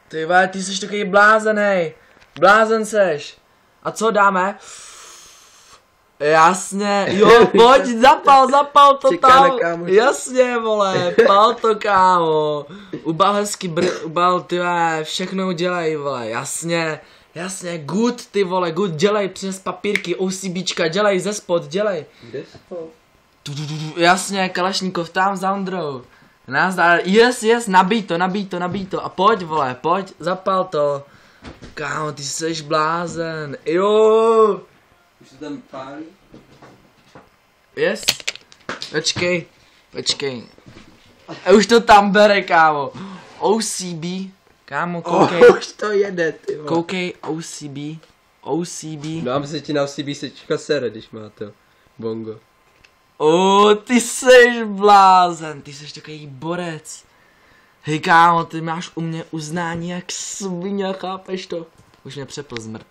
Ty vole, ty jsi takový blázen, hej. Blázen seš. A co dáme? Jasně, jo, pojď, zapal to tam. Jasně, vole, pal to, kámo. Ubal hezky ubal, ty vole, všechno udělej, vole, jasně. Jasně, good, ty vole, good, dělej, přines papírky, OCBčka, dělej, ze spod, dělej. Kde spod? Jasně, Kalašníkov, tam za Ondrou. Nazdar, yes, nabij to. A pojď, vole, pojď, zapal to. Kámo, ty seš blázen, jo. Už se tam pálí? Yes. Počkej. A už to tam bere, kámo. OCB, kámo, koukej. Už to jede, ty vole. Koukej, OCB. No a se ti na OCB sečka sere, když má to bongo. Ty seš blázen, ty seš takový borec. Hej kámo, ty máš u mě uznání jak svině, chápeš to? Už mě přepl zmrt.